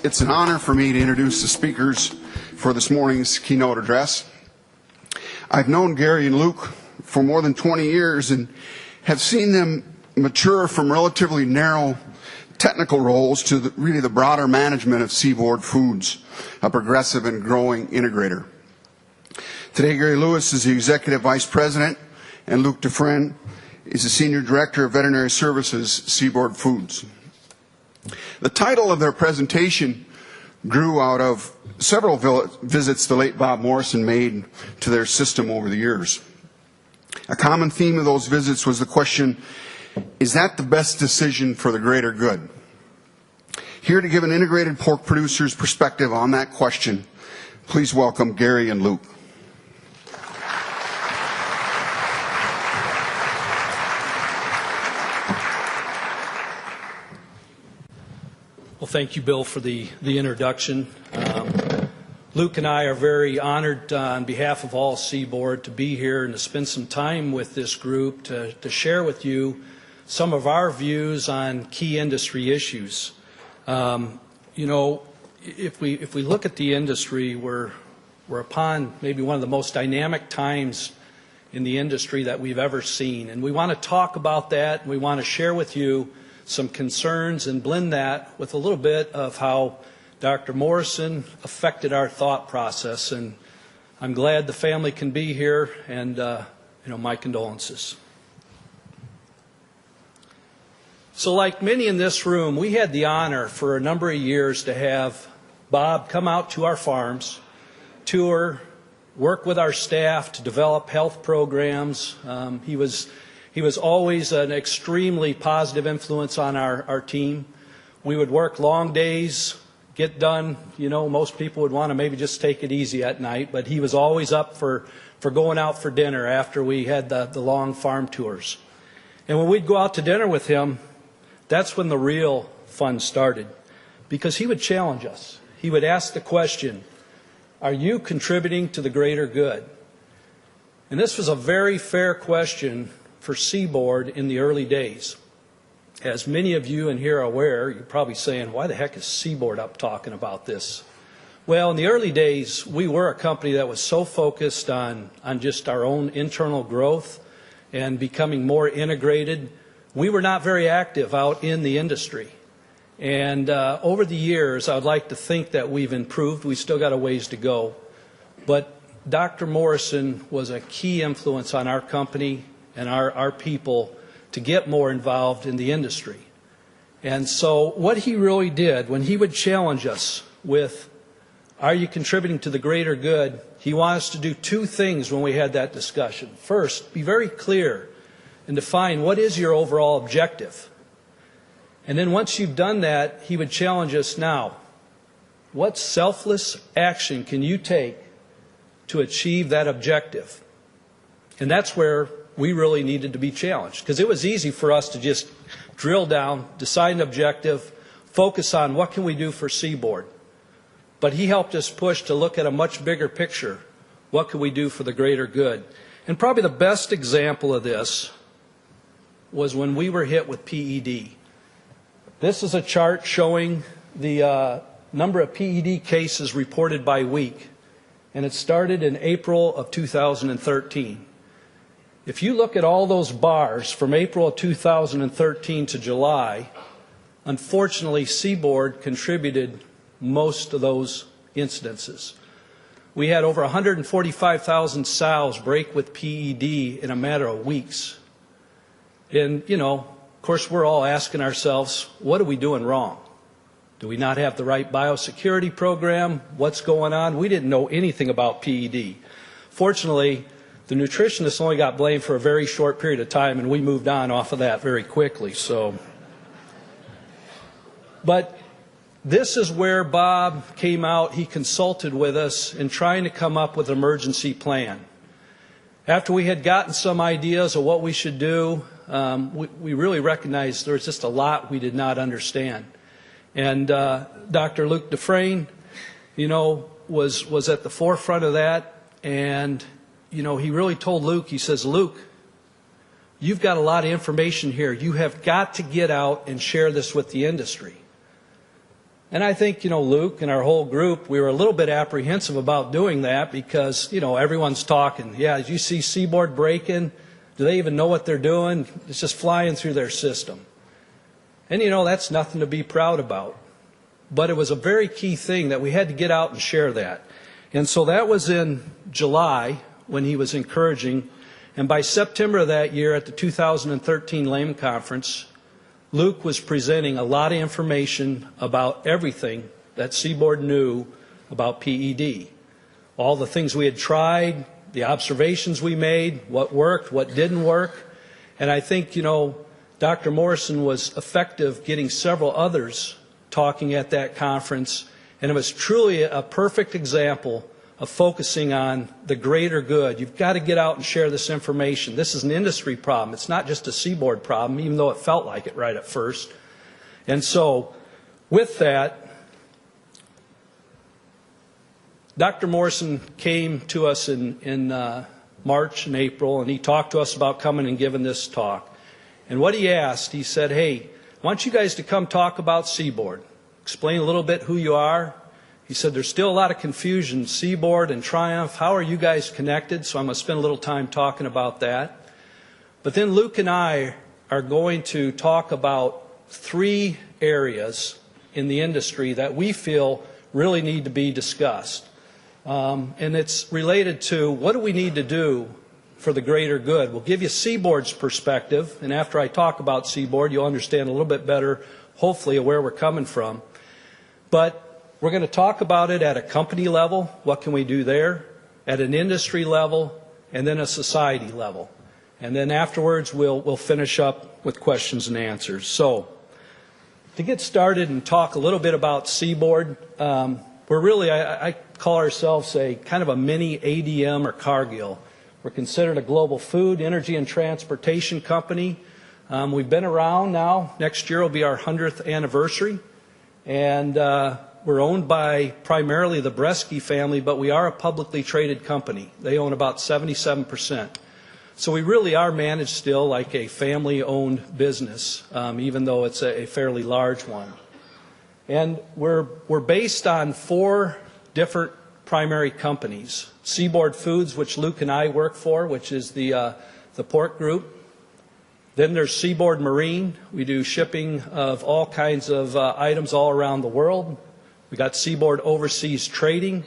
It's an honor for me to introduce the speakers for this morning's keynote address. I've known Gary and Luke for more than 20 years and have seen them mature from relatively narrow technical roles to really the broader management of Seaboard Foods, a progressive and growing integrator. Today, Gary Lewis is the Executive Vice President, and Luke Dufresne is the Senior Director of Veterinary Services, Seaboard Foods. The title of their presentation grew out of several visits the late Bob Morrison made to their system over the years. A common theme of those visits was the question, is that the best decision for the greater good? Here to give an integrated pork producer's perspective on that question, please welcome Gary and Luke. Well, thank you, Bill, for the introduction. Luke and I are very honored on behalf of all Seaboard to be here and to spend some time with this group to share with you some of our views on key industry issues. You know, if we look at the industry, we're upon maybe one of the most dynamic times in the industry that we've ever seen. And we want to talk about that, and we want to share with you some concerns and blend that with a little bit of how Dr. Morrison affected our thought process. And I'm glad the family can be here, and my condolences. So like many in this room, we had the honor for a number of years to have Bob come out to our farms, tour, work with our staff to develop health programs. He was always an extremely positive influence on our team. We would work long days, get done. You know, most people would want to maybe just take it easy at night, but he was always up for going out for dinner after we had the long farm tours. And when we'd go out to dinner with him, that's when the real fun started, because he would challenge us. He would ask the question, are you contributing to the greater good? And this was a very fair question for Seaboard in the early days. As many of you in here are aware, you're probably saying, why the heck is Seaboard up talking about this? Well, in the early days, we were a company that was so focused on just our own internal growth and becoming more integrated. We were not very active out in the industry. And over the years, I would like to think that we've improved. We've still got a ways to go. But Dr. Morrison was a key influence on our company and our people to get more involved in the industry. And so what he really did, when he would challenge us with, are you contributing to the greater good, he wanted us to do two things when we had that discussion. First, be very clear and define what is your overall objective. And then once you've done that, he would challenge us now, what selfless action can you take to achieve that objective? And that's where we really needed to be challenged, because it was easy for us to just drill down, decide an objective, focus on what can we do for Seaboard. But he helped us push to look at a much bigger picture. What can we do for the greater good? And probably the best example of this was when we were hit with PED. This is a chart showing the number of PED cases reported by week, and it started in April of 2013. If you look at all those bars from April of 2013 to July, unfortunately, Seaboard contributed most of those incidences. We had over 145,000 sows break with PED in a matter of weeks. And, you know, of course, we're all asking ourselves, what are we doing wrong? Do we not have the right biosecurity program? What's going on? We didn't know anything about PED. Fortunately, the nutritionists only got blamed for a very short period of time, and we moved on off of that very quickly. But this is where Bob came out. He consulted with us in trying to come up with an emergency plan. After we had gotten some ideas of what we should do, we really recognized there was just a lot we did not understand. And Dr. Luke Dufresne, you know, was at the forefront of that. And, you know, he really told Luke, he says, Luke, you've got a lot of information here. You have got to get out and share this with the industry. And I think, Luke and our whole group, we were a little bit apprehensive about doing that because, everyone's talking. Yeah, did you see Seaboard breaking? Do they even know what they're doing? It's just flying through their system. And, that's nothing to be proud about. But it was a very key thing that we had to get out and share that. And so that was in July when he was encouraging. And by September of that year at the 2013 Leman Conference, Luke was presenting a lot of information about everything that Seaboard knew about PED. All the things we had tried, the observations we made, what worked, what didn't work. And I think, Dr. Morrison was effective getting several others talking at that conference. And it was truly a perfect example of focusing on the greater good. You've got to get out and share this information. This is an industry problem. It's not just a Seaboard problem, even though it felt like it right at first. And so, with that, Dr. Morrison came to us in March and April, and he talked to us about coming and giving this talk. And what he asked, he said, hey, I want you guys to come talk about Seaboard. Explain a little bit who you are. He said, there's still a lot of confusion, Seaboard and Triumph. How are you guys connected? So I'm going to spend a little time talking about that. But then Luke and I are going to talk about 3 areas in the industry that we feel really need to be discussed. And it's related to what do we need to do for the greater good. We'll give you Seaboard's perspective. And after I talk about Seaboard, you'll understand a little bit better, hopefully, of where we're coming from. But we're going to talk about it at a company level, what can we do there, at an industry level, and then a society level. And then afterwards, we'll finish up with questions and answers. So, to get started and talk a little bit about Seaboard, we're really, I call ourselves a kind of a mini ADM or Cargill. We're considered a global food, energy, and transportation company. We've been around now. Next year will be our 100th anniversary. And we're owned by primarily the Bresky family, but we are a publicly traded company. They own about 77%. So we really are managed still like a family-owned business, even though it's a fairly large one. And we're based on 4 different primary companies. Seaboard Foods, which Luke and I work for, which is the pork group. Then there's Seaboard Marine. We do shipping of all kinds of items all around the world. We got Seaboard Overseas Trading.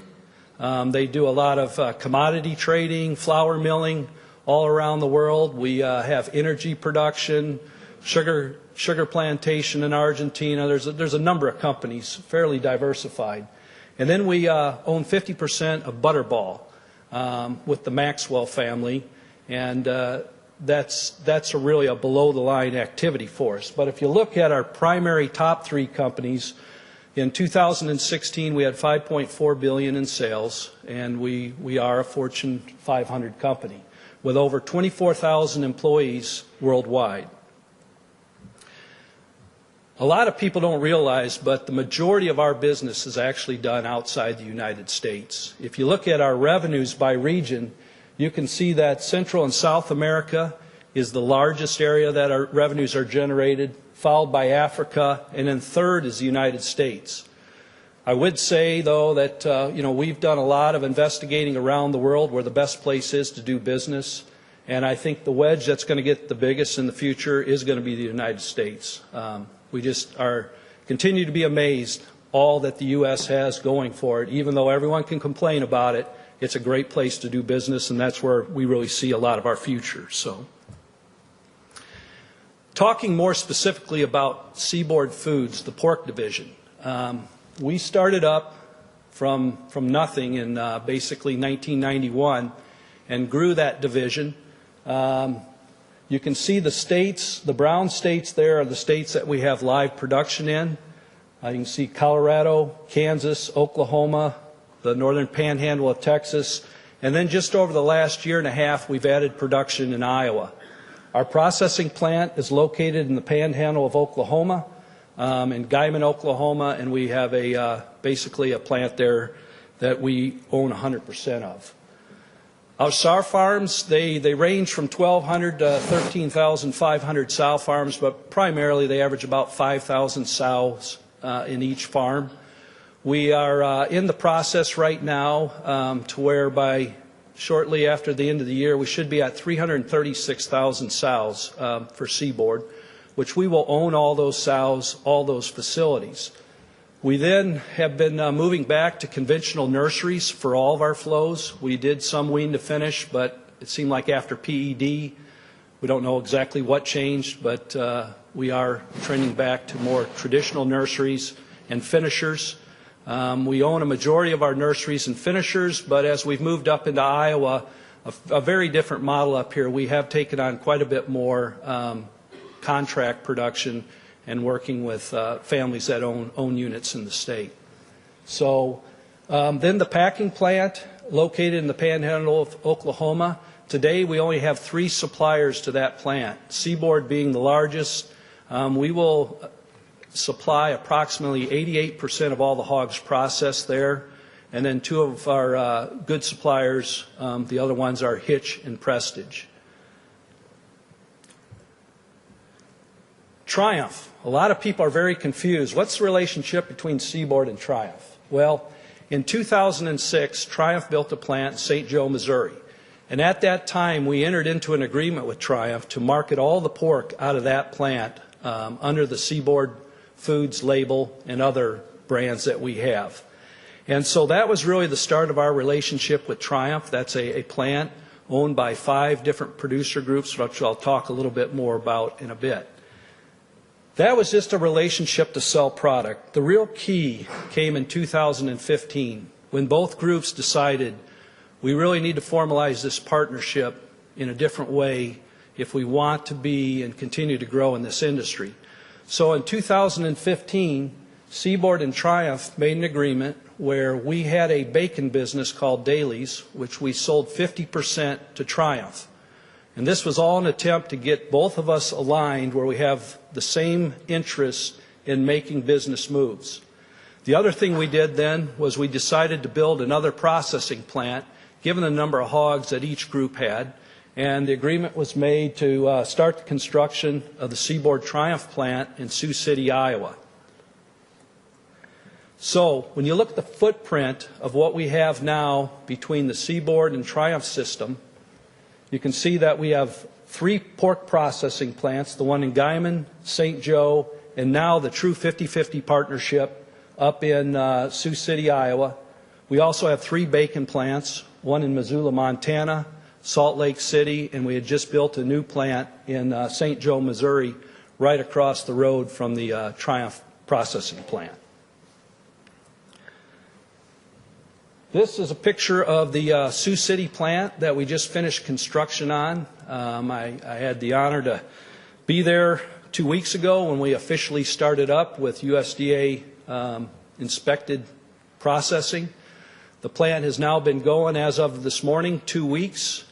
They do a lot of commodity trading, flour milling all around the world. We have energy production, sugar plantation in Argentina. There's a number of companies, fairly diversified. And then we own 50% of Butterball with the Maxwell family. And that's really a below-the-line activity for us. But if you look at our primary top 3 companies, in 2016 we had $5.4 billion in sales, and we are a Fortune 500 company with over 24,000 employees worldwide. A lot of people don't realize, but the majority of our business is actually done outside the United States. If you look at our revenues by region, you can see that Central and South America is the largest area that our revenues are generated, followed by Africa, and then third is the United States. I would say, though, that we've done a lot of investigating around the world where the best place is to do business, and I think the wedge that's going to get the biggest in the future is going to be the United States. We just continue to be amazed all that the U.S. has going for it, even though everyone can complain about it. It's a great place to do business, and that's where we really see a lot of our future. So, talking more specifically about Seaboard Foods, the pork division, we started up from nothing in basically 1991 and grew that division. You can see the states, the brown states there are the states that we have live production in. You can see Colorado, Kansas, Oklahoma, the northern panhandle of Texas, and then just over the last year and a half we've added production in Iowa. Our processing plant is located in the panhandle of Oklahoma, in Guyman, Oklahoma, and we have basically a plant there that we own 100% of. Our sow farms, they range from 1,200 to 13,500 sow farms, but primarily they average about 5,000 sows in each farm. We are in the process right now to where by shortly after the end of the year we should be at 336,000 sows for Seaboard, which we will own all those sows, all those facilities. We then have been moving back to conventional nurseries for all of our flows. We did some wean to finish, but it seemed like after PED, we don't know exactly what changed, but we are trending back to more traditional nurseries and finishers. We own a majority of our nurseries and finishers, but as we've moved up into Iowa, a very different model up here. We have taken on quite a bit more contract production and working with families that own units in the state. So then the packing plant located in the Panhandle of Oklahoma. Today we only have 3 suppliers to that plant, Seaboard being the largest. We will supply approximately 88% of all the hogs processed there, and then 2 of our good suppliers, the other ones are Hitch and Prestige. Triumph. A lot of people are very confused. What's the relationship between Seaboard and Triumph? Well, in 2006, Triumph built a plant in St. Joe, Missouri. And at that time, we entered into an agreement with Triumph to market all the pork out of that plant under the Seaboard Foods label and other brands that we have. And so that was really the start of our relationship with Triumph. That's a plant owned by 5 different producer groups, which I'll talk a little bit more about in a bit. That was just a relationship to sell product. The real key came in 2015 when both groups decided we really need to formalize this partnership in a different way if we want to be and continue to grow in this industry. So in 2015, Seaboard and Triumph made an agreement where we had a bacon business called Dailies, which we sold 50% to Triumph. And this was all an attempt to get both of us aligned where we have the same interest in making business moves. The other thing we did then was we decided to build another processing plant, given the number of hogs that each group had, and the agreement was made to start the construction of the Seaboard Triumph plant in Sioux City, Iowa. So when you look at the footprint of what we have now between the Seaboard and Triumph system, you can see that we have 3 pork processing plants, the one in Guyman, St. Joe, and now the true 50-50 partnership up in Sioux City, Iowa. We also have 3 bacon plants, one in Missoula, Montana, Salt Lake City, and we had just built a new plant in St. Joe, Missouri, right across the road from the Triumph processing plant. This is a picture of the Sioux City plant that we just finished construction on. I had the honor to be there 2 weeks ago when we officially started up with USDA inspected processing. The plant has now been going as of this morning 2 weeks.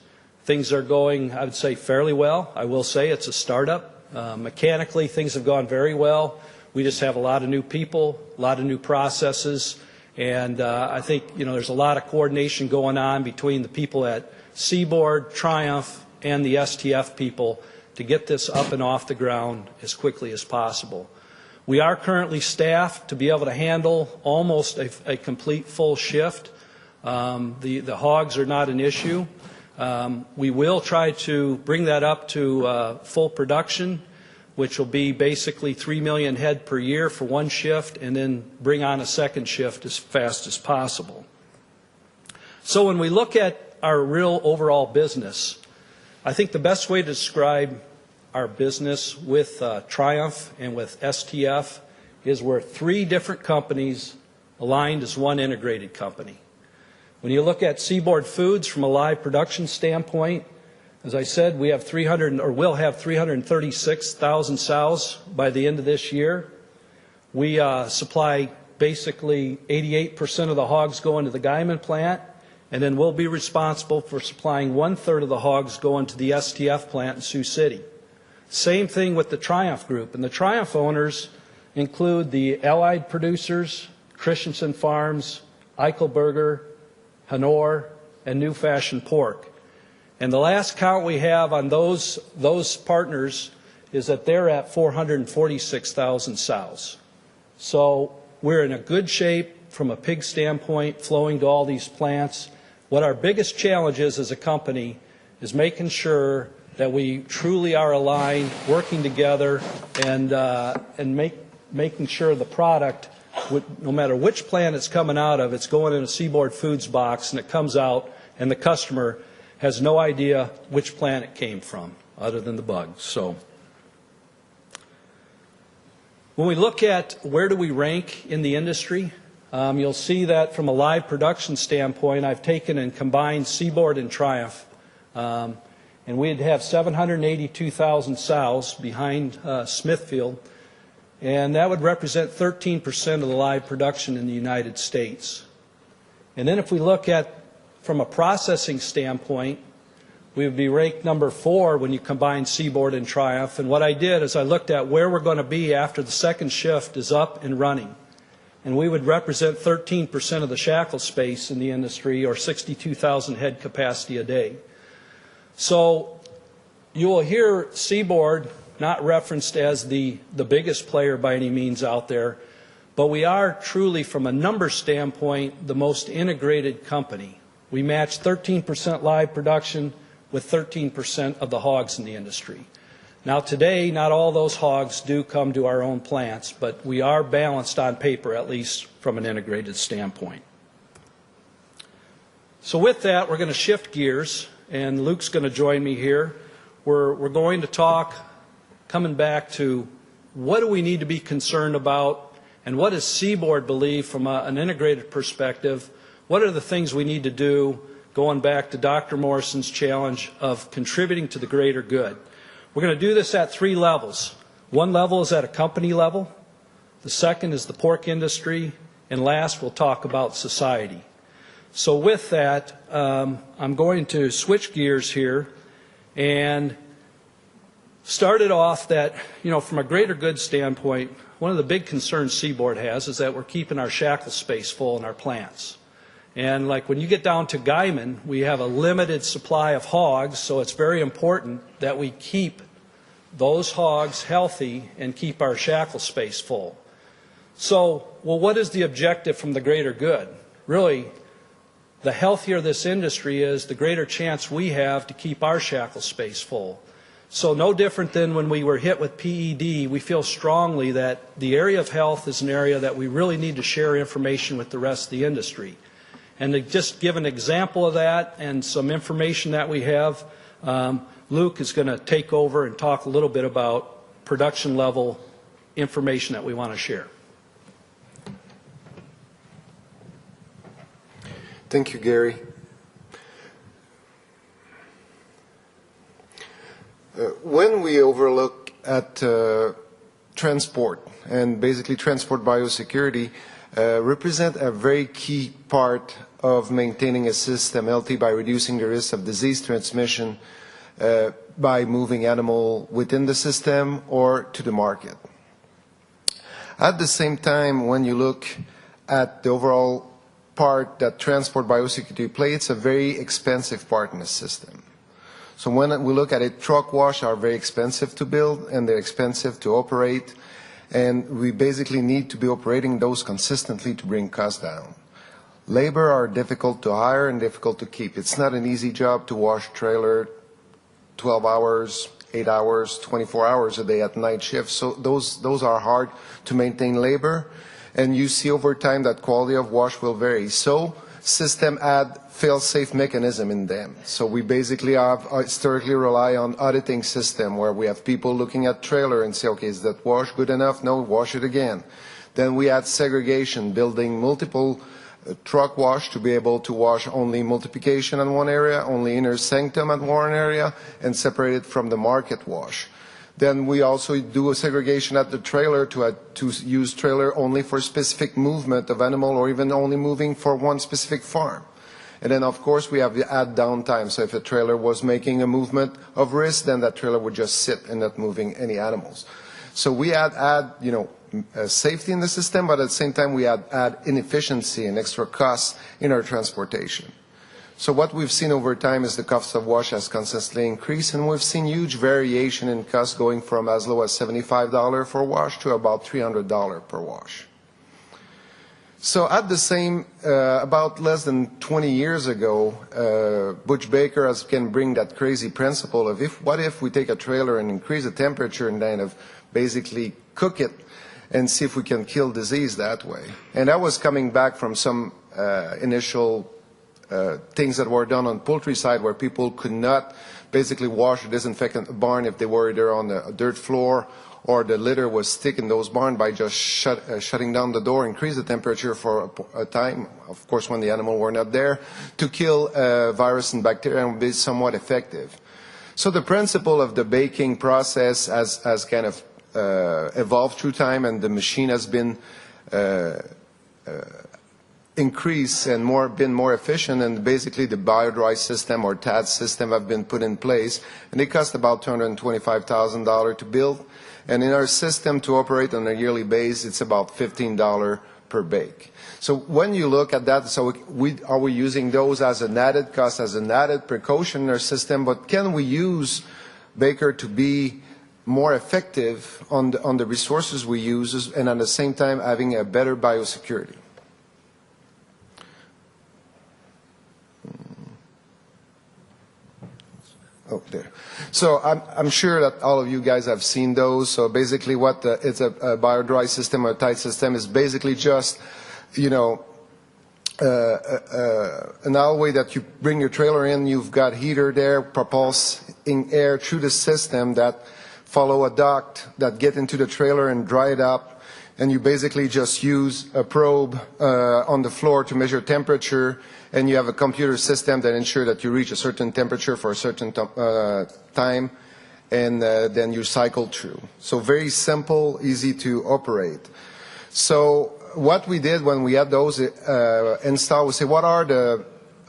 Things are going, I would say, fairly well. I will say it's a startup. Mechanically, things have gone very well. We just have a lot of new people, a lot of new processes. And I think there's a lot of coordination going on between the people at Seaboard, Triumph, and the STF people to get this up and off the ground as quickly as possible. We are currently staffed to be able to handle almost a complete full shift. The hogs are not an issue. We will try to bring that up to full production, which will be basically 3 million head per year for one shift, and then bring on a second shift as fast as possible. So when we look at our real overall business, I think the best way to describe our business with Triumph and with STF is we're 3 different companies aligned as one integrated company. When you look at Seaboard Foods from a live production standpoint, as I said, we have will have 336,000 sows by the end of this year. We supply basically 88% of the hogs going to the Guyman plant, and then we'll be responsible for supplying 1/3 of the hogs going to the STF plant in Sioux City. Same thing with the Triumph Group, and the Triumph owners include the Allied Producers, Christianson Farms, Eichelberger, Honor, and New Fashion Pork. And the last count we have on those partners is that they're at 446,000 sows. So we're in a good shape from a pig standpoint, flowing to all these plants. What our biggest challenge is as a company is making sure that we truly are aligned, working together, and making sure the product, no matter which plant it's coming out of, it's going in a Seaboard Foods box, and it comes out, and the customer has no idea which plant it came from, other than the bugs. So when we look at where do we rank in the industry, you'll see that from a live production standpoint, I've taken and combined Seaboard and Triumph, and we'd have 782,000 sows behind Smithfield, and that would represent 13% of the live production in the United States. And then if we look at from a processing standpoint, we would be ranked number 4 when you combine Seaboard and Triumph. And what I did is I looked at where we're going to be after the second shift is up and running. And we would represent 13% of the shackle space in the industry, or 62,000 head capacity a day. So you will hear Seaboard not referenced as the biggest player by any means out there, but we are truly, from a number standpoint, the most integrated company. We match 13% live production with 13% of the hogs in the industry. Now today, not all those hogs do come to our own plants, but we are balanced on paper, at least from an integrated standpoint. So with that, we're going to shift gears, and Luke's going to join me here. We're going to talk, coming back to what do we need to be concerned about, and what does Seaboard believe from an integrated perspective? What are the things we need to do, going back to Dr. Morrison's challenge of contributing to the greater good? We're going to do this at 3 levels. One level is at a company level. The second is the pork industry. And last, we'll talk about society. So with that, I'm going to switch gears here and start it off that, from a greater good standpoint, one of the big concerns Seaboard has is that we're keeping our shackle space full in our plants. And like when you get down to Guyman, we have a limited supply of hogs, so it's very important that we keep those hogs healthy and keep our shackle space full. So, well, what is the objective from the greater good? Really, the healthier this industry is, the greater chance we have to keep our shackle space full. So no different than when we were hit with PED, we feel strongly that the area of health is an area that we really need to share information with the rest of the industry. And to just give an example of that and some information that we have, Luke is going to take over and talk a little bit about production level information that we want to share. Thank you, Gary. When we overlook at transport, and basically transport biosecurity represent a very key part of maintaining a system healthy by reducing the risk of disease transmission by moving animal within the system or to the market. At the same time, when you look at the overall part that transport biosecurity plays, it's a very expensive part in the system. So when we look at it, truck wash are very expensive to build and they're expensive to operate, and we basically need to be operating those consistently to bring costs down. Labor are difficult to hire and difficult to keep. It's not an easy job to wash trailer 12 hours, 8 hours, 24 hours a day at night shifts. So those are hard to maintain labor. And you see over time that quality of wash will vary. So system add fail-safe mechanism in them. So we basically have historically rely on auditing system where we have people looking at trailer and say, okay, is that wash good enough? No, wash it again. Then we add segregation, building multiple truck wash to be able to wash only multiplication in one area, only Inner-Sanctum at one area, and separate it from the market wash. Then we also do a segregation at the trailer to use trailer only for specific movement of animal or even only moving for one specific farm. And then, of course, we have the add downtime. So if a trailer was making a movement of risk, then that trailer would just sit and not moving any animals. So we add safety in the system, but at the same time we add inefficiency and extra costs in our transportation. So what we've seen over time is the cost of wash has consistently increased, and we've seen huge variation in cost going from as low as $75 for wash to about $300 per wash. So at the same, about less than 20 years ago, Butch Baker can bring that crazy principle of what if we take a trailer and increase the temperature and kind of basically cook it and see if we can kill disease that way. And that was coming back from some initial things that were done on poultry side where people could not basically wash or disinfect a barn if they were either on a dirt floor or the litter was thick in those barns by just shutting down the door, increase the temperature for a time, of course when the animal were not there, to kill virus and bacteria and be somewhat effective. So the principle of the baking process has kind of evolved through time, and the machine has been increased and been more efficient, and basically the bio-dry system or TAD system have been put in place, and they cost about $225,000 to build. And in our system to operate on a yearly basis, it's about $15 per bake. So when you look at that, so are we using those as an added cost, as an added precaution in our system, but can we use Baker to be more effective on the resources we use and at the same time having a better biosecurity? Oh, there. So I'm sure that all of you guys have seen those. So basically what it's a bio-dry system or a tight system is basically just, you know, an alleyway that you bring your trailer in, you've got heater there propulsing air through the system that follow a duct that get into the trailer and dry it up, and you basically just use a probe on the floor to measure temperature, and you have a computer system that ensures that you reach a certain temperature for a certain time, and then you cycle through. So very simple, easy to operate. So what we did when we had those installed, we say, what are the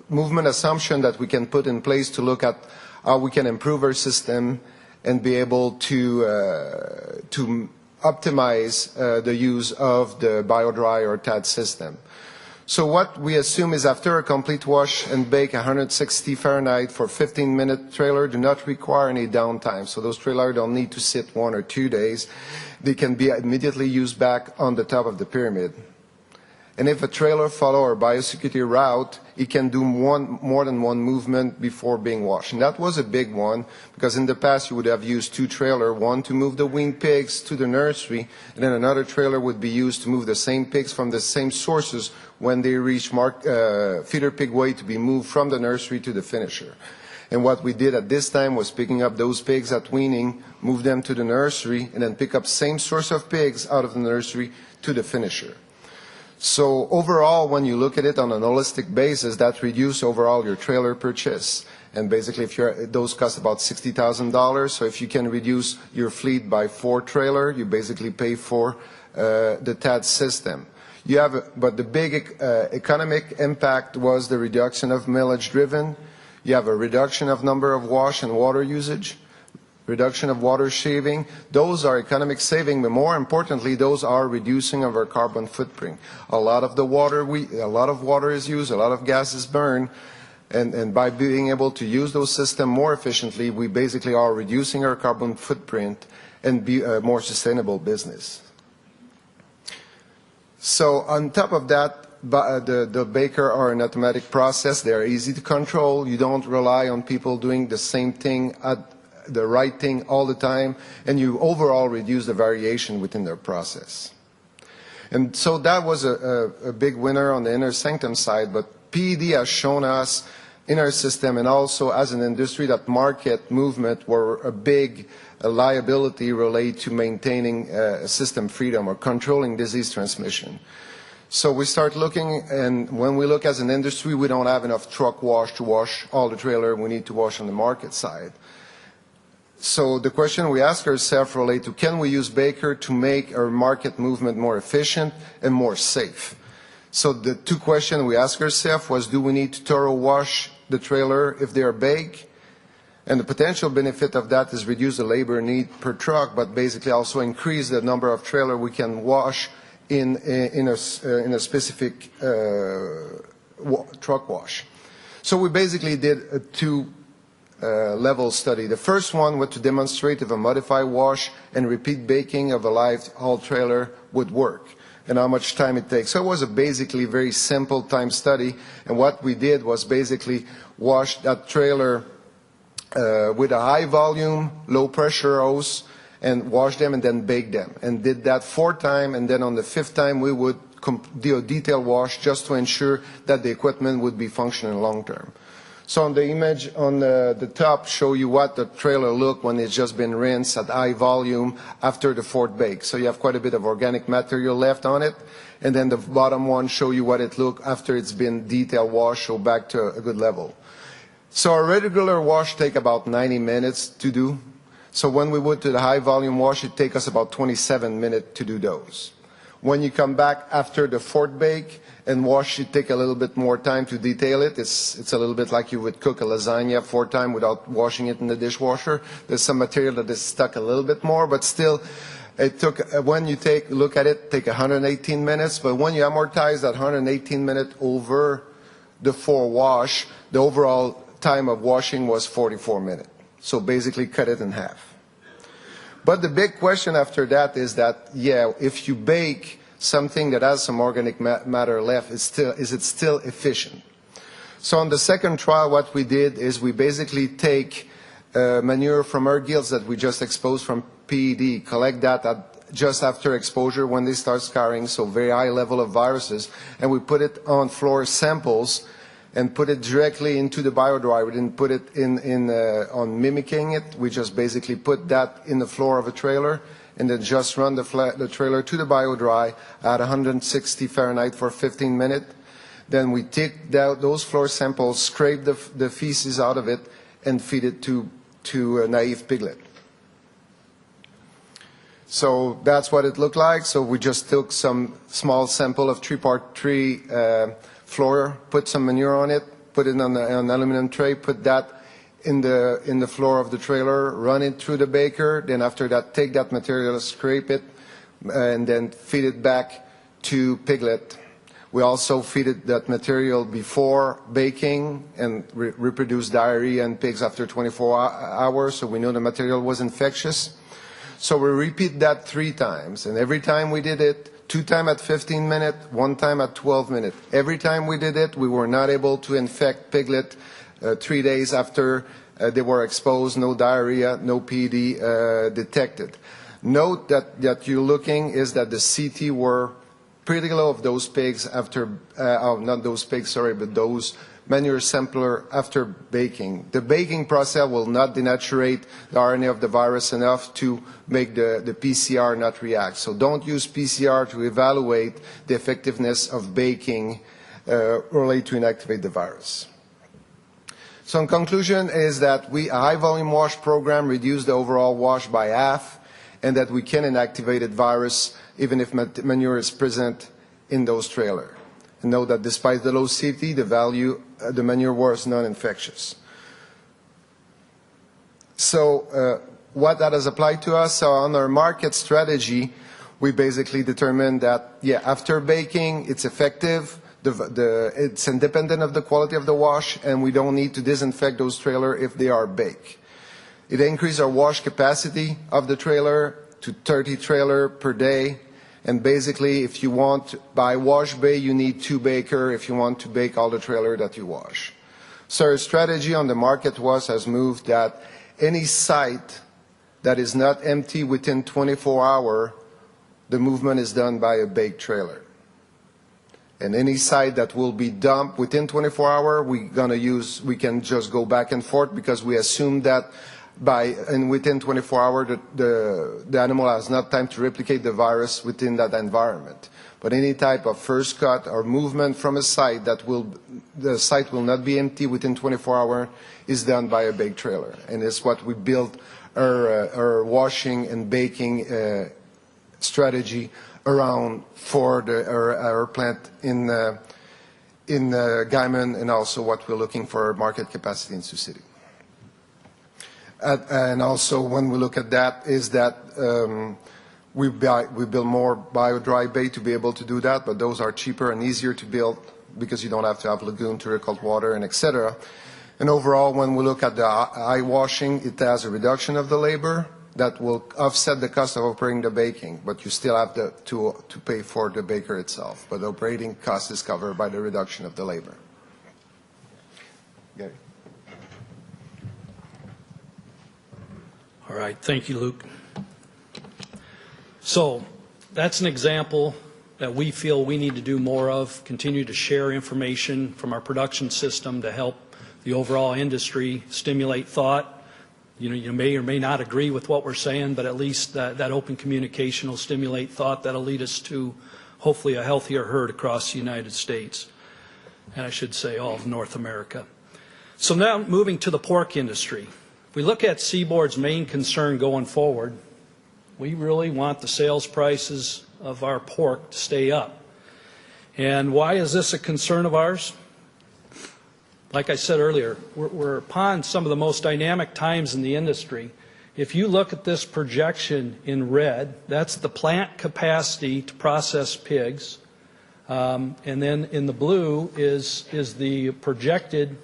movement assumptions that we can put in place to look at how we can improve our system and be able to optimize the use of the bio-dry or TAD system. So what we assume is after a complete wash and bake 160 Fahrenheit for 15-minute trailer do not require any downtime. So those trailers don't need to sit 1 or 2 days. They can be immediately used back on the top of the pyramid. And if a trailer follow our biosecurity route, it can do more than one movement before being washed. And that was a big one, because in the past you would have used 2 trailers, one to move the weaned pigs to the nursery, and then another trailer would be used to move the same pigs from the same sources when they reach feeder pig weight to be moved from the nursery to the finisher. And what we did at this time was picking up those pigs at weaning, move them to the nursery, and then pick up same source of pigs out of the nursery to the finisher. So overall, when you look at it on an holistic basis, that reduces overall your trailer purchase. And basically, those cost about $60,000. So if you can reduce your fleet by 4 trailers, you basically pay for the TAD system. But the big economic impact was the reduction of mileage driven. You have a reduction of number of wash and water usage, reduction of water shaving. Those are economic saving, but more importantly, those are reducing of our carbon footprint. A lot of water is used, a lot of gas is burned, and by being able to use those systems more efficiently, we basically are reducing our carbon footprint and be a more sustainable business. So on top of that, the baker are an automatic process. They are easy to control. You don't rely on people doing the same thing at the right thing all the time, and you overall reduce the variation within their process. And so that was a big winner on the Inner-Sanctum side, but PED has shown us in our system and also as an industry that market movement were a big liability related to maintaining system freedom or controlling disease transmission. So we start looking, and when we look as an industry, we don't have enough truck wash to wash all the trailer we need to wash on the market side. So the question we ask ourselves relate to, can we use Baker to make our market movement more efficient and more safe? So the 2 questions we ask ourselves was, do we need to thorough wash the trailer if they are baked? And the potential benefit of that is reduce the labor need per truck, but basically also increase the number of trailers we can wash in a specific truck wash. So we basically did a two-level study. The first one was to demonstrate if a modified wash and repeat baking of a live haul trailer would work and how much time it takes. So it was a basically very simple time study, and what we did was basically wash that trailer with a high volume, low pressure hose, and wash them and then bake them, and did that 4 times, and then on the 5th time we would do a detailed wash just to ensure that the equipment would be functioning long term. So on the image on the top show you what the trailer looked when it's just been rinsed at high volume after the 4th bake. So you have quite a bit of organic material left on it, and then the bottom one show you what it looked after it's been detailed wash, so back to a good level. So a regular wash take about 90 minutes to do. So when we went to the high volume wash, it take us about 27 minutes to do those. When you come back after the 4th bake and wash, it take a little bit more time to detail it. It's a little bit like you would cook a lasagna 4 times without washing it in the dishwasher. There's some material that is stuck a little bit more, but still, it took, when you look at it, take 118 minutes. But when you amortize that 118 minutes over the 4 wash, the overall time of washing was 44 minutes. So basically cut it in half. But the big question after that is that, yeah, if you bake something that has some organic matter left, is it still efficient? So on the second trial, what we did is we basically take manure from our gills that we just exposed from PED, collect that just after exposure when they start scarring, so very high level of viruses, and we put it on floor samples and put it directly into the biodry. We didn't put it on mimicking it. We just basically put that in the floor of a trailer and then just run the trailer to the biodry at 160 Fahrenheit for 15 minutes. Then we take those floor samples, scrape the feces out of it, and feed it to a naive piglet. So that's what it looked like. So we just took some small sample of 3x3 floor, put some manure on it, put it on an aluminum tray, put that in the floor of the trailer, run it through the baker, then after that take that material, scrape it, and then feed it back to piglet. We also feed it that material before baking and reproduce diarrhea in pigs after 24 hours, so we know the material was infectious. So we repeat that 3 times, and every time we did it, 2 times at 15 minutes, 1 time at 12 minutes. Every time we did it, we were not able to infect piglet 3 days after they were exposed, no diarrhea, no PED detected. Note that you're looking is that the CT were pretty low of those pigs after, not those pigs, sorry, but those manure sampler after baking. The baking process will not denaturate the RNA of the virus enough to make the PCR not react. So don't use PCR to evaluate the effectiveness of baking early to inactivate the virus. So in conclusion is that a high volume wash program reduced the overall wash by half, and that we can inactivate the virus even if manure is present in those trailers. And note that despite the low CT, the manure was non-infectious. So what that has applied to us, so on our market strategy, we basically determined that, yeah, after baking, it's effective, it's independent of the quality of the wash, and we don't need to disinfect those trailers if they are baked. It increased our wash capacity of the trailer to 30 trailers per day. And basically, if you want, by wash bay, you need 2 bakers if you want to bake all the trailer that you wash. So our strategy on the market has moved that any site that is not empty within 24 hours, the movement is done by a baked trailer. And any site that will be dumped within 24 hours, we can just go back and forth because we assume that within 24 hours, the animal has not time to replicate the virus within that environment. But any type of first cut or movement from a site the site will not be empty within 24 hours is done by a baked trailer. And it's what we built our washing and baking strategy around for our plant in Guyman, and also what we're looking for market capacity in Sioux City. And also when we look at that is that we build more bio-dry bay to be able to do that, but those are cheaper and easier to build because you don't have to have lagoon to recolt water and etc. And overall, when we look at the eye washing, it has a reduction of the labor that will offset the cost of operating the baking, but you still have to pay for the baker itself. But the operating cost is covered by the reduction of the labor. Gary. All right, thank you, Luke. So that's an example that we feel we need to do more of, continue to share information from our production system to help the overall industry stimulate thought. You know, you may or may not agree with what we're saying, but at least that open communication will stimulate thought that'll lead us to hopefully a healthier herd across the United States, and I should say all of North America. So now moving to the pork industry. If we look at Seaboard's main concern going forward, we really want the sales prices of our pork to stay up. And why is this a concern of ours? Like I said earlier, we're upon some of the most dynamic times in the industry. If you look at this projection in red, that's the plant capacity to process pigs. And then in the blue is the projected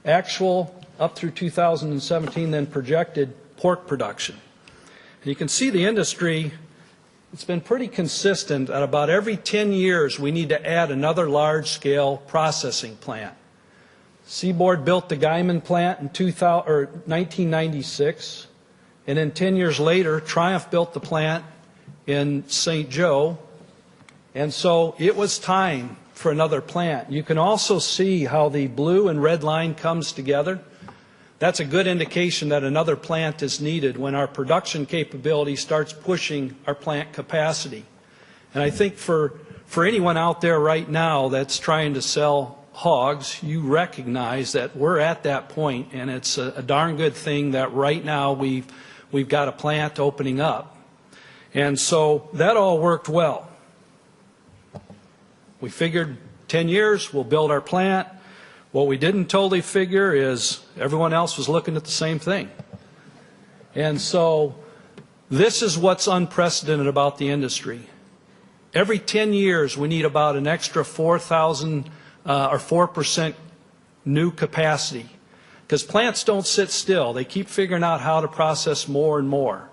actual up through 2017, then projected pork production. And you can see the industry, it's been pretty consistent. At about every 10 years, we need to add another large-scale processing plant. Seaboard built the Guyman plant in 1996, and then 10 years later, Triumph built the plant in St. Joe, and so it was time for another plant. You can also see how the blue and red line comes together. That's a good indication that another plant is needed when our production capability starts pushing our plant capacity. And I think for anyone out there right now that's trying to sell hogs, you recognize that we're at that point, and it's a darn good thing that right now we've got a plant opening up. And so that all worked well. We figured 10 years, we'll build our plant. What we didn't totally figure is everyone else was looking at the same thing. And so this is what's unprecedented about the industry. Every 10 years, we need about an extra 4,000 or 4% new capacity. Because plants don't sit still. They keep figuring out how to process more and more.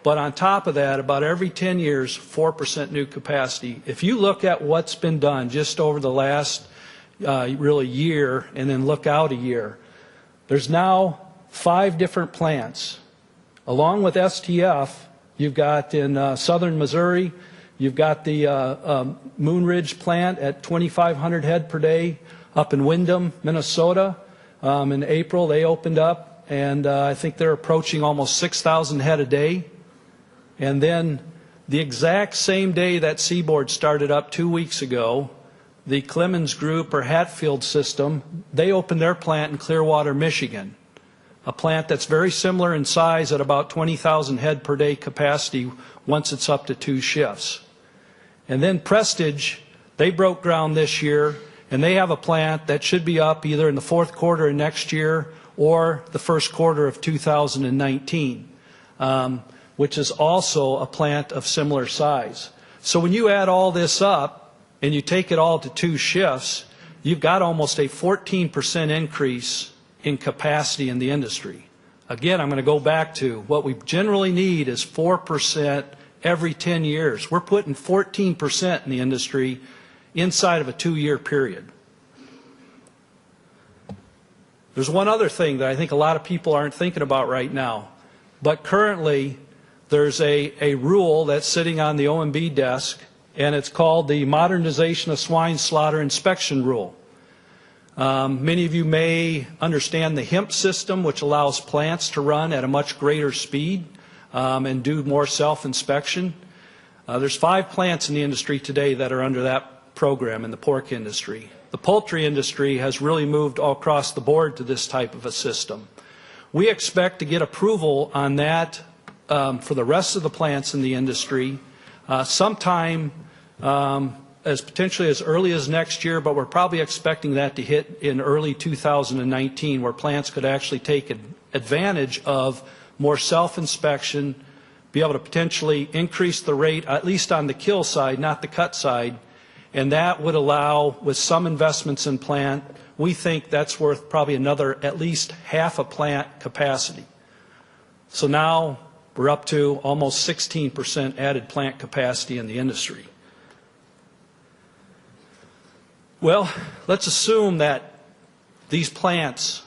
But on top of that, about every 10 years, 4% new capacity. If you look at what's been done just over the last really year, and then look out a year, there's now 5 different plants. Along with STF, you've got in southern Missouri, you've got the Moon Ridge plant at 2,500 head per day. Up in Windham, Minnesota, in April they opened up, and I think they're approaching almost 6,000 head a day. And then the exact same day that Seaboard started up 2 weeks ago, the Clemens Group or Hatfield system, they opened their plant in Clearwater, Michigan, a plant that's very similar in size at about 20,000 head per day capacity once it's up to 2 shifts. And then Prestige, they broke ground this year, and they have a plant that should be up either in the 4th quarter of next year or the 1st quarter of 2019, which is also a plant of similar size. So when you add all this up, and you take it all to 2 shifts, you've got almost a 14% increase in capacity in the industry. Again, I'm going to go back to what we generally need is 4% every 10 years. We're putting 14% in the industry inside of a 2-year period. There's one other thing that I think a lot of people aren't thinking about right now, but currently there's a rule that's sitting on the OMB desk, and it's called the Modernization of Swine Slaughter Inspection Rule. Many of you may understand the HIMP system, which allows plants to run at a much greater speed and do more self-inspection. There's 5 plants in the industry today that are under that program in the pork industry. The poultry industry has really moved all across the board to this type of a system. We expect to get approval on that for the rest of the plants in the industry sometime as potentially as early as next year, but we're probably expecting that to hit in early 2019, where plants could actually take advantage of more self-inspection, be able to potentially increase the rate, at least on the kill side, not the cut side, And that would allow, with some investments in plant, we think that's worth probably another at least half a plant capacity. So now we're up to almost 16% added plant capacity in the industry. Well, let's assume that these plants,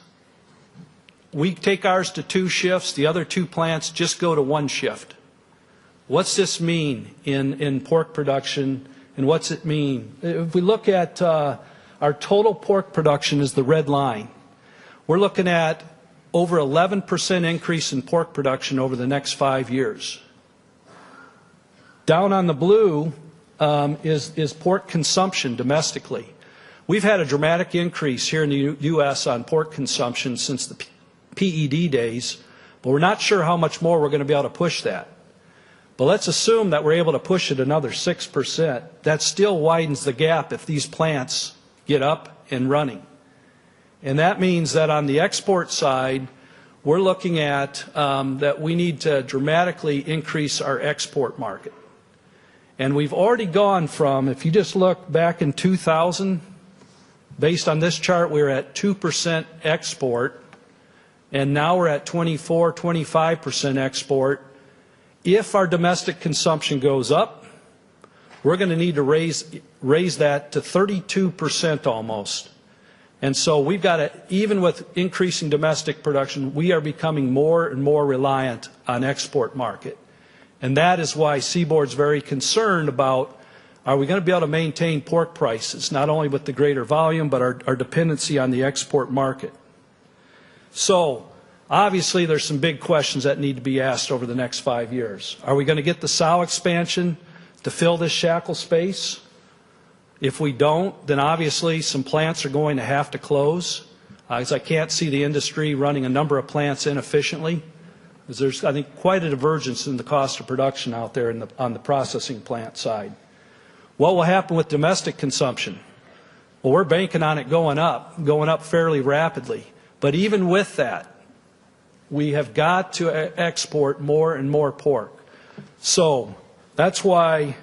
we take ours to 2 shifts, the other 2 plants just go to 1 shift. What's this mean in pork production, and what's it mean? If we look at our total pork production is the red line. We're looking at over 11% increase in pork production over the next 5 years. Down on the blue is pork consumption domestically. We've had a dramatic increase here in the U.S. on pork consumption since the PED days, but we're not sure how much more we're going to be able to push that. But let's assume that we're able to push it another 6%. That still widens the gap if these plants get up and running. And that means that on the export side, we're looking at that we need to dramatically increase our export market. And we've already gone from, if you just look back in 2000, based on this chart, we were at 2% export, and now we're at 24, 25% export. If our domestic consumption goes up, we're going to need to raise that to 32% almost. And so we've got to, even with increasing domestic production, we are becoming more and more reliant on export market. And that is why Seaboard's very concerned about, are we going to be able to maintain pork prices, not only with the greater volume, but our dependency on the export market. So obviously there's some big questions that need to be asked over the next 5 years. Are we going to get the sow expansion to fill this shackle space? If we don't, then obviously some plants are going to have to close, because I can't see the industry running a number of plants inefficiently. Because there's, I think, quite a divergence in the cost of production out there on the processing plant side. What will happen with domestic consumption? Well, we're banking on it going up fairly rapidly. But even with that, we have got to export more and more pork. So that's why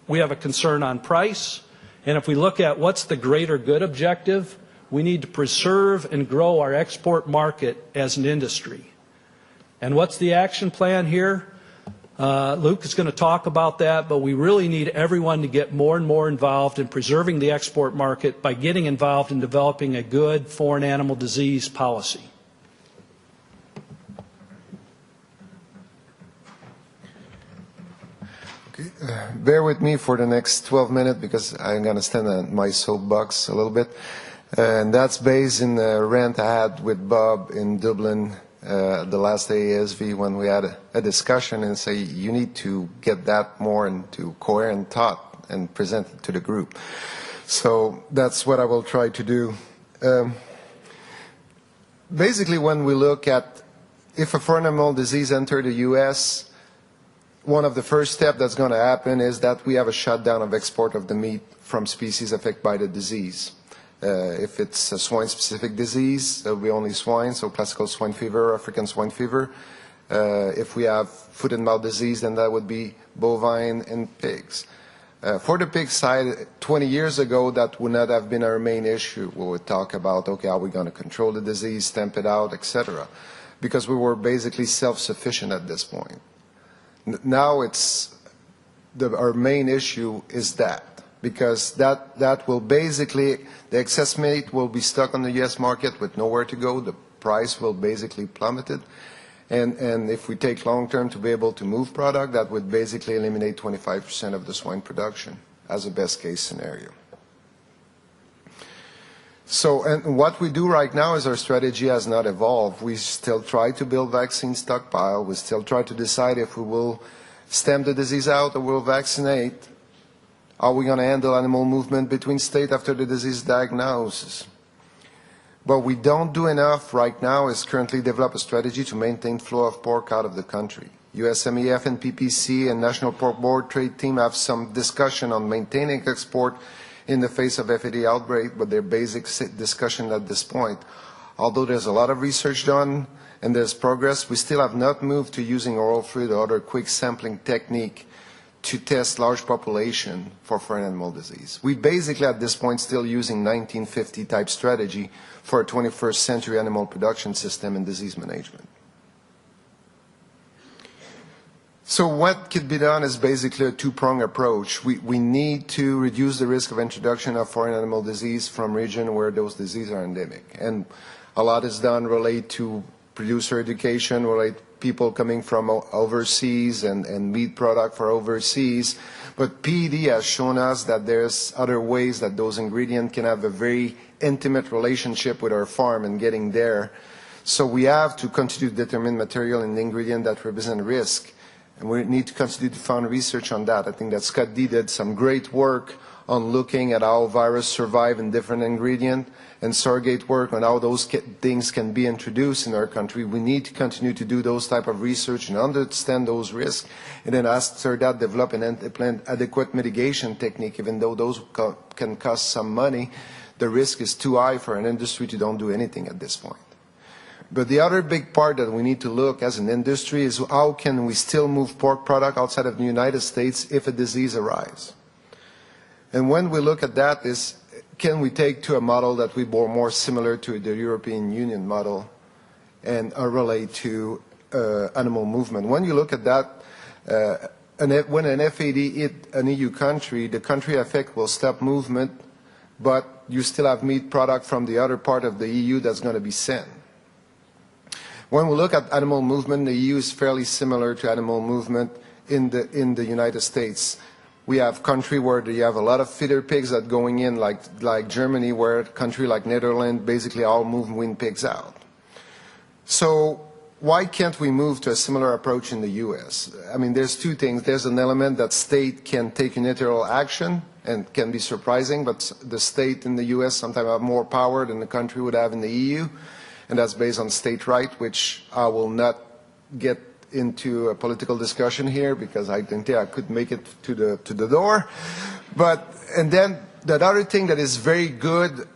we have a concern on price. And if we look at what's the greater good objective, we need to preserve and grow our export market as an industry. And what's the action plan here? Luke is going to talk about that, but we really need everyone to get more and more involved in preserving the export market by getting involved in developing a good foreign animal disease policy. Bear with me for the next 12 minutes because I'm going to stand on my soapbox a little bit. And that's based in the rant I had with Bob in Dublin the last ASV when we had a discussion and say you need to get that more into coherent thought and present it to the group. So that's what I will try to do. Basically, when we look at if a foreign animal disease enters the U.S., one of the first steps that's going to happen is that we have a shutdown of export of the meat from species affected by the disease. If it's a swine-specific disease, there will be only swine, so classical swine fever, African swine fever. If we have foot and mouth disease, then that would be bovine and pigs. For the pig side, 20 years ago, that would not have been our main issue. We would talk about, okay, are we going to control the disease, stamp it out, etc., because we were basically self-sufficient at this point. Now it's our main issue is that, because that will basically, the excess meat will be stuck on the U.S. market with nowhere to go. The price will basically plummeted. And if we take long term to be able to move product, that would basically eliminate 25% of the swine production as a best case scenario. So, and what we do right now is our strategy has not evolved. We still try to build vaccine stockpile. We still try to decide if we will stamp the disease out or we'll vaccinate. Are we going to handle animal movement between states after the disease diagnosis? What we don't do enough right now is currently develop a strategy to maintain flow of pork out of the country. USMEF and PPC and National Pork Board trade team have some discussion on maintaining export in the face of FAD outbreak, but they're basic discussion at this point. Although there's a lot of research done and there's progress, we still have not moved to using oral fluid or other quick sampling technique to test large population for foreign animal disease. We basically at this point still using 1950 type strategy for a 21st century animal production system and disease management. So what could be done is basically a two-pronged approach. We need to reduce the risk of introduction of foreign animal disease from regions where those diseases are endemic. And a lot is done related to producer education, related people coming from overseas and meat product for overseas. But PEDv has shown us that there's other ways that those ingredients can have a very intimate relationship with our farm and getting there. So we have to continue to determine material and ingredient that represent risk. And we need to continue to fund research on that. I think that Scott D did some great work on looking at how viruses survive in different ingredients and surrogate work on how those things can be introduced in our country. We need to continue to do those type of research and understand those risks, and then after that develop and implement adequate mitigation technique. Even though those can cost some money, the risk is too high for an industry to don't do anything at this point. But the other big part that we need to look as an industry is how can we still move pork product outside of the United States if a disease arrives. And when we look at that is, can we take to a model that we were more similar to the European Union model and relate to animal movement. When you look at that, when an FAD hit an EU country, the country effect will stop movement, but you still have meat product from the other part of the EU that's going to be sent. When we look at animal movement, the EU is fairly similar to animal movement in the United States. We have country where you have a lot of feeder pigs that going in, like Germany, where a country like Netherlands basically all move weaned pigs out. So why can't we move to a similar approach in the U.S.? I mean, there's two things. There's an element that state can take unilateral action and can be surprising, but the state in the U.S. sometimes have more power than the country would have in the EU. And that's based on state right, which I will not get into a political discussion here because I think I could make it to the door. And then the other thing that is very good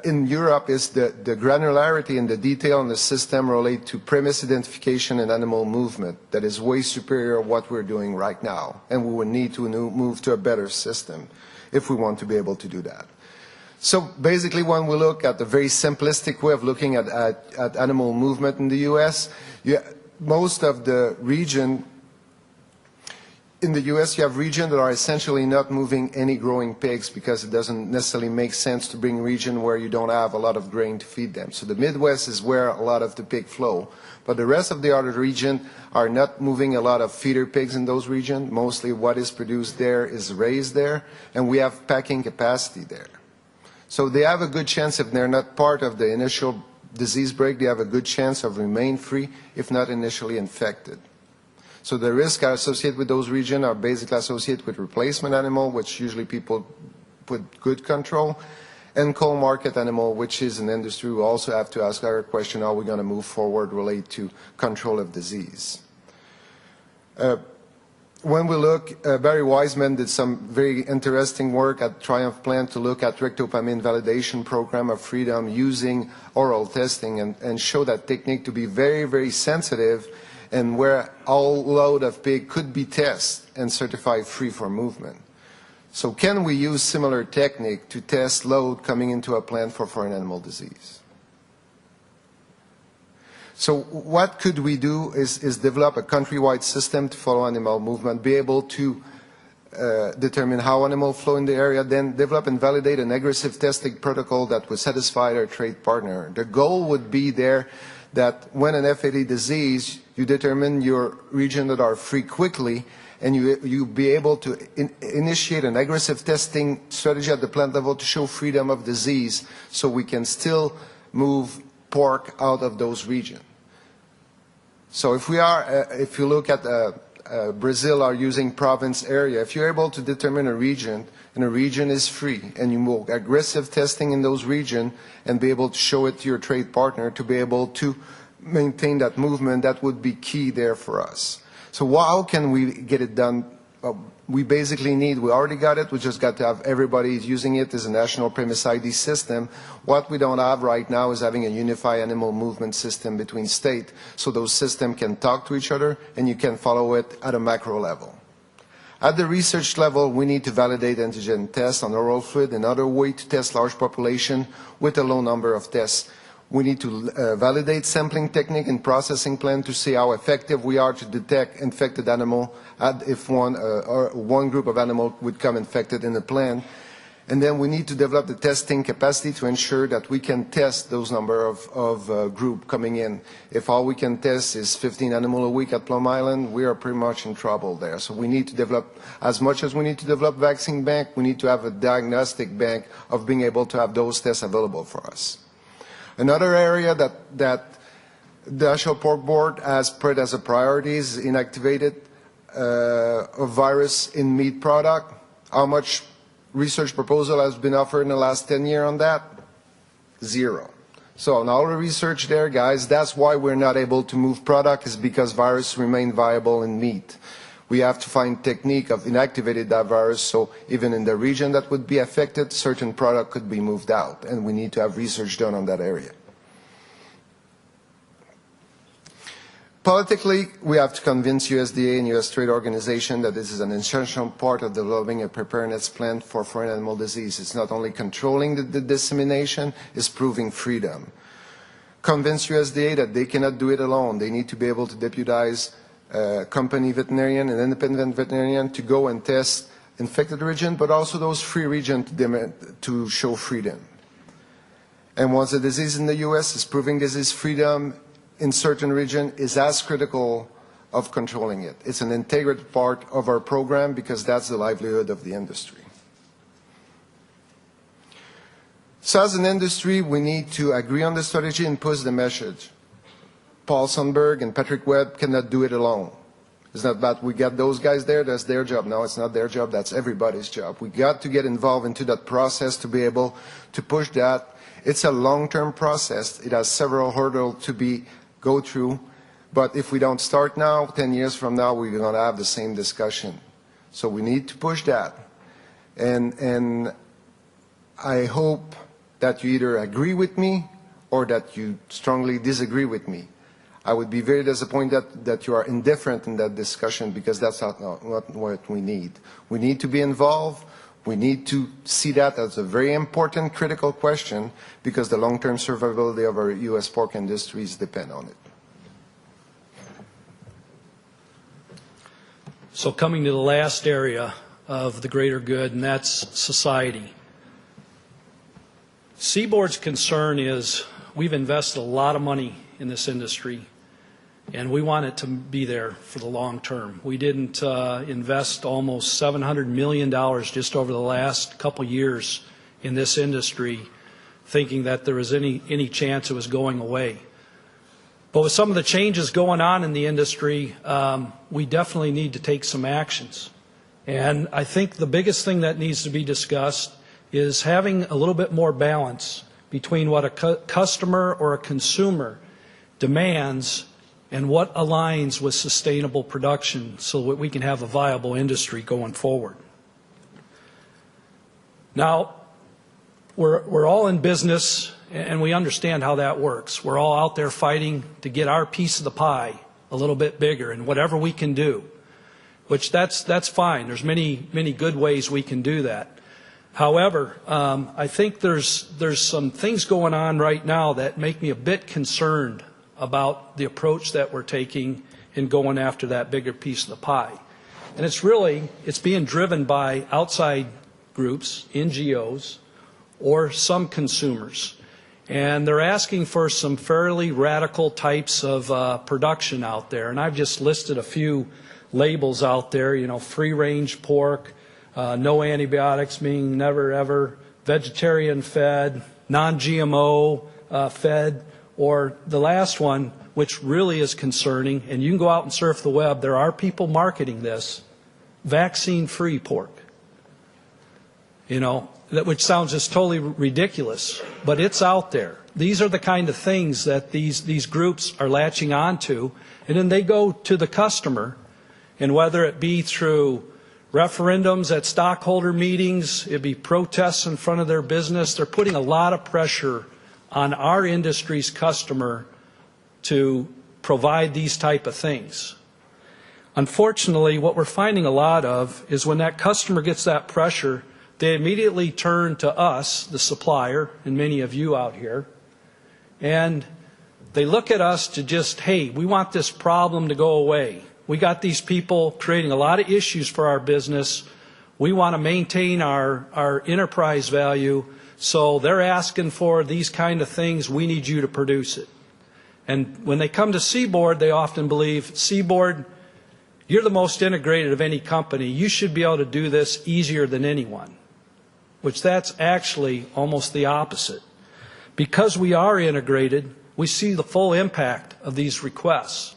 in Europe is the granularity and the detail in the system related to premise identification and animal movement that is way superior to what we're doing right now. And we will need to move to a better system if we want to be able to do that. So basically, when we look at the very simplistic way of looking at animal movement in the U.S., most of the region in the U.S., you have regions that are essentially not moving any growing pigs because it doesn't necessarily make sense to bring region where you don't have a lot of grain to feed them. So the Midwest is where a lot of the pig flow. But the rest of the other region are not moving a lot of feeder pigs in those regions. Mostly what is produced there is raised there, and we have packing capacity there. So they have a good chance, if they're not part of the initial disease break, they have a good chance of remain free, if not initially infected. So the risks associated with those regions are basically associated with replacement animal, which usually people put good control, and cold market animal, which is an industry we also have to ask our question, how are we going to move forward related to control of disease? When we look, Barry Wiseman did some very interesting work at Triumph Plant to look at rictopamine validation program of freedom using oral testing and show that technique to be very, very sensitive and where all load of pig could be tested and certified free for movement. So can we use similar technique to test load coming into a plant for foreign animal disease? So what could we do is develop a countrywide system to follow animal movement, be able to determine how animal flow in the area, then develop and validate an aggressive testing protocol that would satisfy our trade partner. The goal would be there that when an FAD disease, you determine your region that are free quickly, and you be able to initiate an aggressive testing strategy at the plant level to show freedom of disease so we can still move pork out of those regions. So if you look at Brazil are using province area, if you're able to determine a region and a region is free and you move aggressive testing in those regions and be able to show it to your trade partner to be able to maintain that movement, that would be key there for us. So how can we get it done? We basically we already got it, we just got to have everybody using it as a national premise ID system. What we don't have right now is having a unified animal movement system between states, so those systems can talk to each other and you can follow it at a macro level. At the research level, we need to validate antigen tests on oral fluid, another way to test large population with a low number of tests. We need to validate sampling technique and processing plan to see how effective we are to detect infected animal if one group of animal would come infected in the plant. And then we need to develop the testing capacity to ensure that we can test those number of group coming in. If all we can test is 15 animals a week at Plum Island, we are pretty much in trouble there. So we need to develop, as much as we need to develop vaccine bank, we need to have a diagnostic bank of being able to have those tests available for us. Another area that the National Pork Board has put as a priority is inactivated virus in meat product. How much research proposal has been offered in the last 10 years on that? Zero. So on all the research there, guys, that's why we're not able to move product, is because virus remain viable in meat. We have to find technique of inactivated that virus, so even in the region that would be affected, certain product could be moved out, and we need to have research done on that area. Politically, we have to convince USDA and US trade organization that this is an essential part of developing a preparedness plan for foreign animal disease. It's not only controlling the dissemination, it's proving freedom. Convince USDA that they cannot do it alone. They need to be able to deputize company veterinarian and independent veterinarian to go and test infected region, but also those free regions to show freedom. And once the disease in the US is proving disease freedom in certain region is as critical of controlling it. It's an integral part of our program because that's the livelihood of the industry. So as an industry, we need to agree on the strategy and push the message. Paul Sundberg and Patrick Webb cannot do it alone. It's not that we got those guys there, that's their job. No, it's not their job, that's everybody's job. We got to get involved into that process to be able to push that. It's a long-term process. It has several hurdles to go through. But if we don't start now, 10 years from now, we're going to have the same discussion. So we need to push that. And I hope that you either agree with me or that you strongly disagree with me. I would be very disappointed that you are indifferent in that discussion, because that's not what we need. We need to be involved. We need to see that as a very important, critical question, because the long-term survivability of our U.S. pork industries depend on it. So coming to the last area of the greater good, and that's society. Seaboard's concern is we've invested a lot of money in this industry, and we want it to be there for the long term. We didn't invest almost $700 million just over the last couple years in this industry thinking that there was any chance it was going away. But with some of the changes going on in the industry, we definitely need to take some actions. And I think the biggest thing that needs to be discussed is having a little bit more balance between what a customer or a consumer demands and what aligns with sustainable production so that we can have a viable industry going forward. Now, we're all in business, and we understand how that works. We're all out there fighting to get our piece of the pie a little bit bigger, and whatever we can do, which that's fine. There's many good ways we can do that. However, I think there's some things going on right now that make me a bit concerned about the approach that we're taking in going after that bigger piece of the pie. And it's being driven by outside groups, NGOs, or some consumers. And they're asking for some fairly radical types of production out there. And I've just listed a few labels out there, you know, free-range pork, no antibiotics, meaning never ever, vegetarian fed, non-GMO fed, or the last one, which really is concerning, and you can go out and surf the web, there are people marketing this, vaccine-free pork. You know, which sounds just totally ridiculous, but it's out there. These are the kind of things that these groups are latching onto, and then they go to the customer, and whether it be through referendums at stockholder meetings, it be protests in front of their business, they're putting a lot of pressure on our industry's customer to provide these type of things. Unfortunately, what we're finding a lot of is when that customer gets that pressure, they immediately turn to us, the supplier, and many of you out here, and they look at us to just, hey, we want this problem to go away. We got these people creating a lot of issues for our business. We want to maintain our enterprise value, so they're asking for these kind of things. We need you to produce it. And when they come to Seaboard, they often believe, Seaboard, you're the most integrated of any company. You should be able to do this easier than anyone, which that's actually almost the opposite. Because we are integrated, we see the full impact of these requests.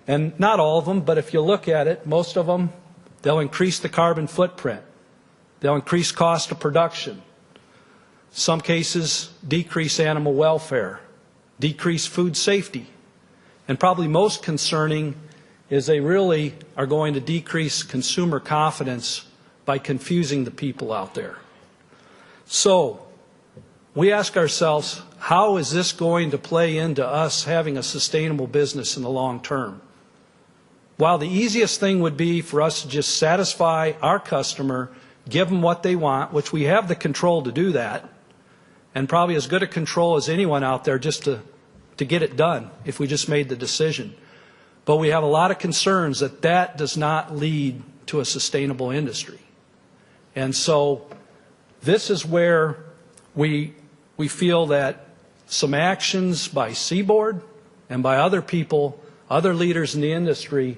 And not all of them, but if you look at it, most of them, they'll increase the carbon footprint. They'll increase cost of production. Some cases, decrease animal welfare, decrease food safety. And probably most concerning is they really are going to decrease consumer confidence by confusing the people out there. So, we ask ourselves, how is this going to play into us having a sustainable business in the long term? While the easiest thing would be for us to just satisfy our customer, give them what they want, which we have the control to do that, and probably as good a control as anyone out there just to get it done if we just made the decision. But we have a lot of concerns that that does not lead to a sustainable industry. And so this is where we feel that some actions by Seaboard and by other people, other leaders in the industry,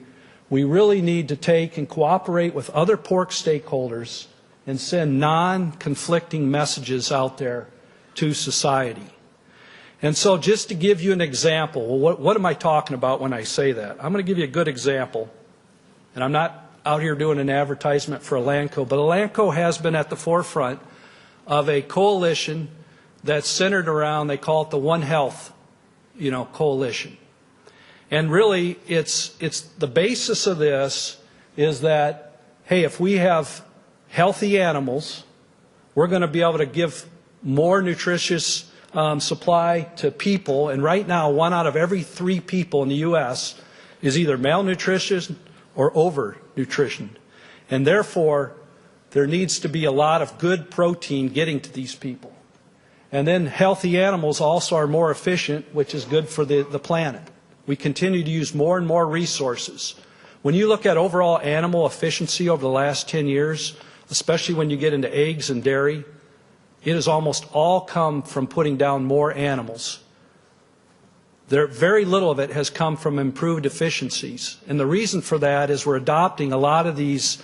we really need to take and cooperate with other pork stakeholders and send non-conflicting messages out there to society. And so just to give you an example, well, what am I talking about when I say that? I'm going to give you a good example. And I'm not out here doing an advertisement for Elanco, but Elanco has been at the forefront of a coalition that's centered around, they call it the One Health, coalition. And really, it's the basis of this is that, hey, if we have healthy animals, we're going to be able to give more nutritious supply to people. And right now, 1 out of every 3 people in the U.S. is either malnutrition or overnutrition. And therefore, there needs to be a lot of good protein getting to these people. And then healthy animals also are more efficient, which is good for the planet. We continue to use more and more resources. When you look at overall animal efficiency over the last 10 years, especially when you get into eggs and dairy, it has almost all come from putting down more animals. Very little of it has come from improved efficiencies. And the reason for that is we're adopting a lot of these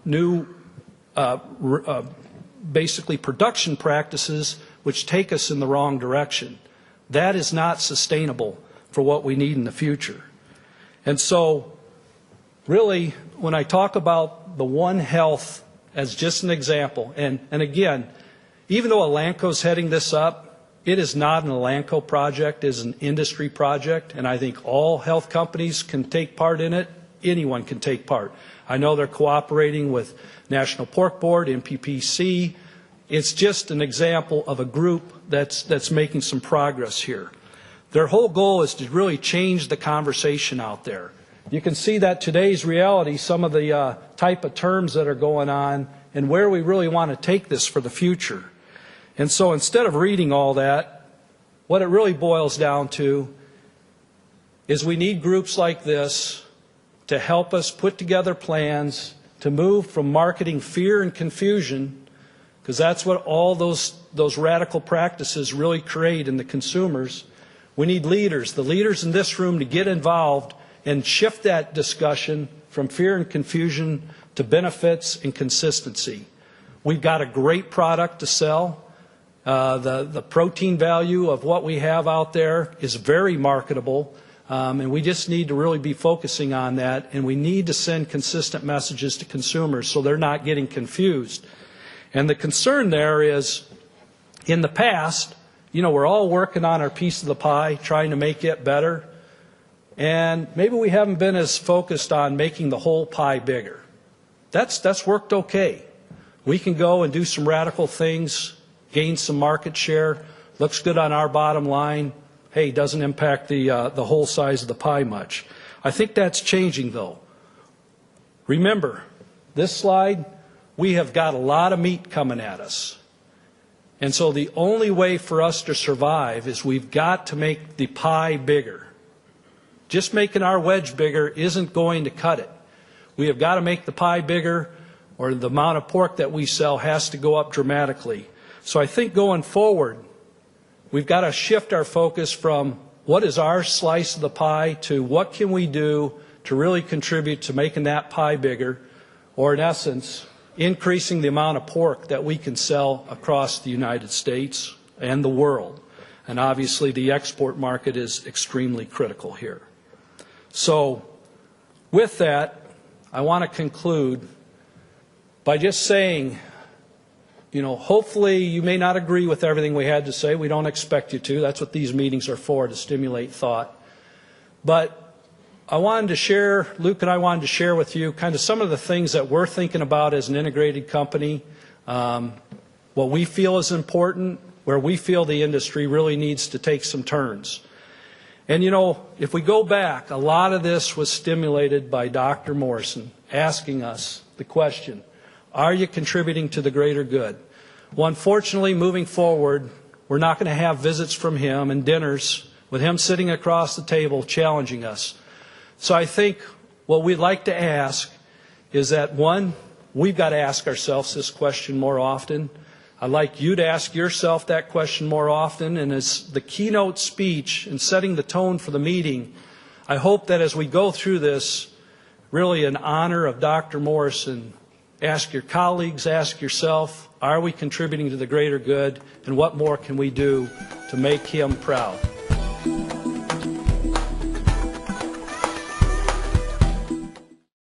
new basically production practices which take us in the wrong direction. That is not sustainable for what we need in the future. And so really, when I talk about the One Health as just an example, and again, even though Elanco's heading this up, it is not an Elanco project, it is an industry project, and I think all health companies can take part in it. Anyone can take part. I know they're cooperating with National Pork Board, NPPC. It's just an example of a group that's making some progress here. Their whole goal is to really change the conversation out there. You can see that today's reality, some of the type of terms that are going on, and where we really want to take this for the future. And so instead of reading all that, what it really boils down to is we need groups like this to help us put together plans to move from marketing fear and confusion, because that's what all those radical practices really create in the consumers. We need leaders, the leaders in this room, to get involved and shift that discussion from fear and confusion to benefits and consistency. We've got a great product to sell. The protein value of what we have out there is very marketable, and we just need to really be focusing on that, and we need to send consistent messages to consumers so they're not getting confused. And the concern there is, in the past, we're all working on our piece of the pie, trying to make it better, and maybe we haven't been as focused on making the whole pie bigger. That's worked okay. We can go and do some radical things, gain some market share, looks good on our bottom line. Hey, doesn't impact the whole size of the pie much. I think that's changing, though. Remember, this slide, we have got a lot of meat coming at us. And so the only way for us to survive is we've got to make the pie bigger. Just making our wedge bigger isn't going to cut it. We have got to make the pie bigger, or the amount of pork that we sell has to go up dramatically. So I think going forward, we've got to shift our focus from what is our slice of the pie to what can we do to really contribute to making that pie bigger, or in essence, increasing the amount of pork that we can sell across the United States and the world. And obviously the export market is extremely critical here. So with that, I want to conclude by just saying, hopefully you may not agree with everything we had to say. We don't expect you to. That's what these meetings are for, to stimulate thought. But I wanted to share, Luke and I wanted to share with you kind of some of the things that we're thinking about as an integrated company, what we feel is important, where we feel the industry really needs to take some turns. And if we go back, a lot of this was stimulated by Dr. Morrison asking us the question, are you contributing to the greater good? Well, unfortunately, moving forward, we're not going to have visits from him and dinners with him sitting across the table challenging us. So I think what we'd like to ask is that, one, we've got to ask ourselves this question more often. I'd like you to ask yourself that question more often. And as the keynote speech and setting the tone for the meeting, I hope that as we go through this, really in honor of Dr. Morrison, ask your colleagues, ask yourself, are we contributing to the greater good, and what more can we do to make him proud?